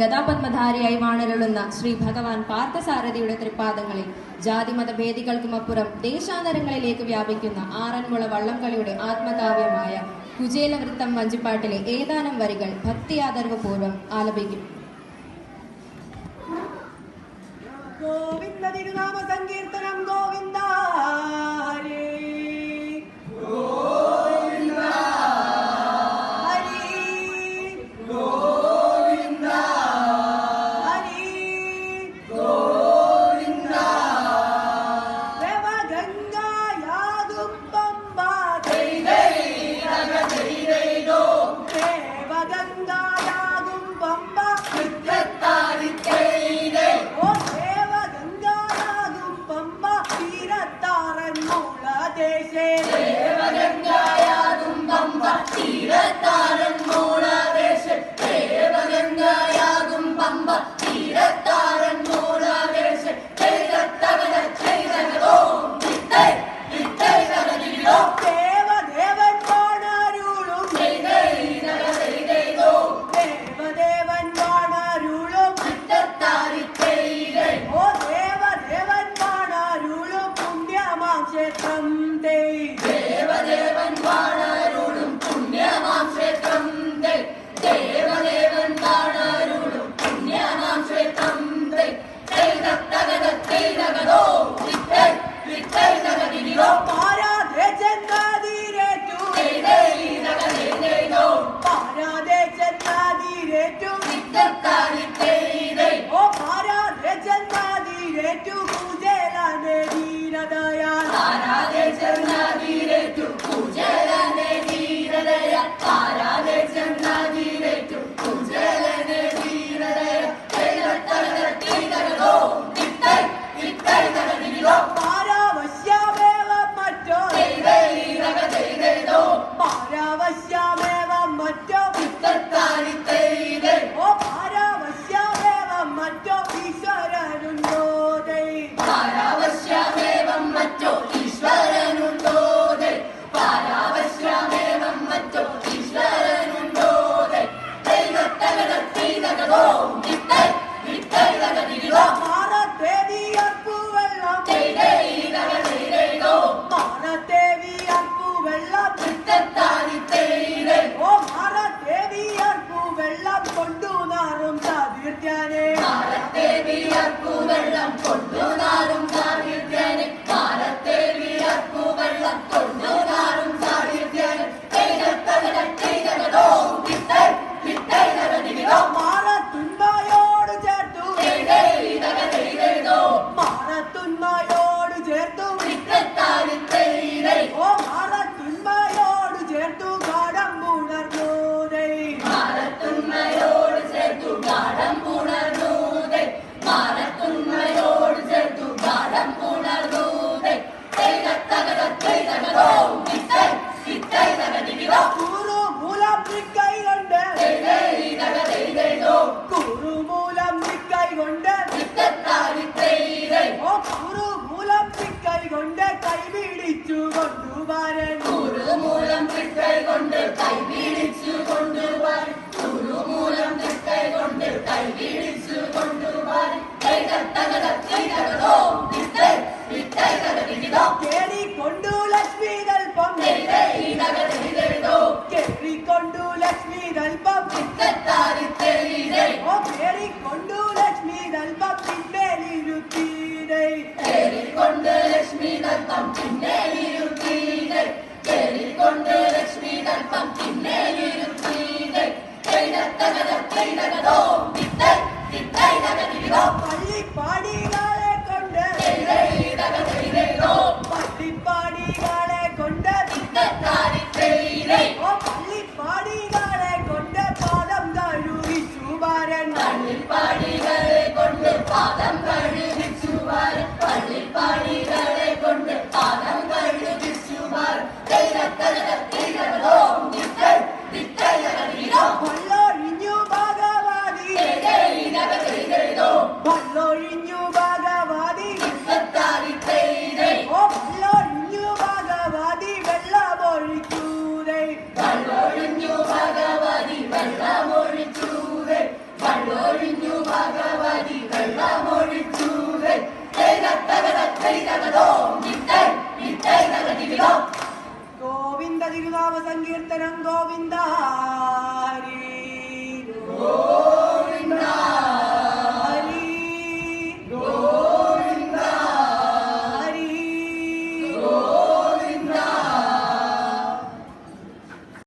ഗതാപത്മധാരിയായി വാണരുളുന്ന ശ്രീ ഭഗവാൻ പാർത്ഥസാരഥിയുടെ തൃപ്പാദങ്ങളിൽ ജാതിമതഭേദികൾക്കുമപ്പുറം ദേശാന്തരങ്ങളിലേക്ക് വ്യാപിക്കുന്ന ആറന്മുള വള്ളംകളിയുടെ ആത്മകാവ്യമായ കുചേലവൃത്തം വഞ്ചിപ്പാട്ടിലെ ഏതാനും വരികൾ ഭക്തിയാദരവ് പൂർവ്വം ആലപിക്കും. ഗോവിന്ദ തിരുനാമ സങ്കീർത്തനം ഗോവിന്ദ ഹരേ ഗോവിന്ദ ഹരി ഗോവിന്ദ ഹരി ഗോവിന്ദ ദേവഗംഗായാതും പമ്പ ജയ് ജയ് നഗ ജയ് ജയ് ഗോ ദേവഗംഗായാതും പമ്പ കൃത്യത്താരി ജയ് ജയ് ഓ ദേവഗംഗായാതും പമ്പ തീരത്താരന്മൂള ദേശേ ദേവഗംഗായാതും പമ്പ തീരത്താരന്മൂള ദേശേ ചെയ്തതകല ചെയ്തതോ ഇത്തൈ ഇത്തൈ നഗരിലോ ദേവദേവൻ വാണരുളും ചെയ്തോ ദേവദേവൻ വാണരുളും ചിത്തത്താരി ചെയ്തേ ഓ ദേവദേവൻ വാണരുളും പുണ്യമാം ക്ഷേത്രം ദേവദേവൻ വാണരുളും പുണ്യമാം ക്ഷേത്രം ദേവദേവൻ വാണരുളും പുണ്യമാം ക്ഷേത്രം ചെയ്തതകതോ ഇത്തൈ ഇത്തൈ നഗരിലോ പാരാതെ ചെന്നാതിരേറ്റു ചെയ്തോ പാരാതെ ചെന്നാതിരേറ്റു ചിത്തത്താരി ചെയ്തേ ഓ പാരാതെ ചെന്നാതിരേറ്റു കുചേലനെ ദീനദയാൽ പാരാതെ ചെന്നാതിരേറ്റു കുചേലനെ ദീനദയാൽ പാരാതെ ചെന്നാതിരേറ്റു കുചേലനെ ദീനദയാൽ ചെയ്തതകതോ ഇത്തൈ ഇത്തൈ നഗരിലോ പാരാവശ്യമേവം മറ്റോ ചെയ്തോ പാരാവശ്യമേവം മറ്റോ ചിത്തത്താരി ചെയ്തേ ഓ പാരാവശ്യമേവം മറ്റോ ഈശ്വരനുണ്ടോ പാരാവശ്യമേവം മറ്റോ ഈശ്വരനുണ്ടോ പാരാവശ്യമേവം മറ്റോ ഈശ്വരനുണ്ടോ ചെയ്തതകതോ ഇത്തൈ ഇത്തൈ നഗരിലോ മാറത്തേവിയർപ്പുവെള്ളം ചെയ്തോ മാറത്തേവിയർപ്പുവെള്ളം ചിത്തത്താരി ചെയ്തേ ഓ മാറത്തേവിയർപ്പുവെള്ളം കൊണ്ടുനാറും സാധിർജ്ജനെ മാറത്തേവിയർപ്പുവെള്ളം കൊണ്ടുനാറും സാധിർജ്ജനെ മാറത്തേവിയർപ്പുവെള്ളം കൊണ്ടുനാറും സാധിർജ്ജനെ ചെയ്തതകതോ ഇത്തൈ ഇത്തൈ നഗരിലോ മാറത്തുന്മയോട് ചേർത്തു ചെയ്തോ മാറത്തുന്മയോട് ചേർത്തു ചിത്തത്താരി ചെയ്തേ ഓ മാറത്തുന്മയോട് ചേർത്തു ഗാഠം പുണർന്നു മാറത്തുന്മയോട് ചേർത്തു ഗാഠം പുണർന്നു മാറത്തുന്മയോട് ചേർത്തു ഗാഠം പുണർന്നു ചെയ്തതകതോ ഇത്തൈ ഇത്തൈ നഗരിലോ കുറുമൂലം നിക്കൈ കൊണ്ട് ചെയ്തോ കുറുമൂലം നിക്കൈ കൊണ്ട് ചിത്തത്താരി ചെയ്തേ ഓ കുറുമൂലം നിക്കൈ കൊണ്ട് കൈപിടിച്ചു കൊണ്ടുവരൻ കുറുമൂലം നിക്കൈ കൊണ്ട് കൈപിടിച്ചു കൊണ്ടുവരൻ കുറുമൂലം നിക്കൈ കൊണ്ട് കൈപിടിച്ചു കൊണ്ടുവരൻ ചെയ്തതകതോ ഇത്തൈ ഇത്തൈ നഗരിലോ കേറിക്കൊണ്ടു ലക്ഷ്മി കൽപ്പം ചെയ്തോ കേറിക്കൊണ്ടു ലക്ഷ്മി കൽപ്പം ചിത്തത്താരി ചെയ്തേ ഓ കേറിക്കൊണ്ടു ലക്ഷ്മി കൽപ്പം പിന്നേലിരുത്തീരേ കേറിക്കൊണ്ട് ലക്ഷ്മി കൽപ്പം പിന്നേലിരുത്തീരേ കേറിക്കൊണ്ട് ലക്ഷ്മി കൽപ്പം പിന്നേലിരുത്തീരേ ചെയ്തതകതോ ഇത്തൈ ഇത്തൈ നഗരിലോ പള്ളിപ്പാടികളെ കൊണ്ട് ചെയ്തോ പള്ളിപ്പാടികളെ കൊണ്ട് ചിത്തത്താരി ചെയ്തേ ഓ പള്ളിപ്പാടികളെ കൊണ്ട് പാദം കഴുകിച്ചു വരൻ പള്ളിപ്പാടികളെ കൊണ്ട് പാദം കഴുകിച്ചു വരൻ പള്ളിപ്പാടികളെ കൊണ്ട് പാദം കഴുകിച്ചു വരൻ ചെയ്തതകതോ ഇത്തൈ ഇത്തൈ നഗരിലോ വള്ളൊഴിഞ്ഞു ഭഗവതി ചെയ്തോ വള്ളൊഴിഞ്ഞു ഭഗവതി ചിത്തത്താരി ചെയ്തേ ഓ വള്ളൊഴിഞ്ഞു ഭഗവതി വെള്ളമൊഴിച്ചൂരേ വള്ളൊഴിഞ്ഞു ഭഗവതി വെള്ളമൊഴിച്ചൂരേ വള്ളൊഴിഞ്ഞു ഭഗവതി വെള്ളമൊഴിച്ചൂരേ തകതോ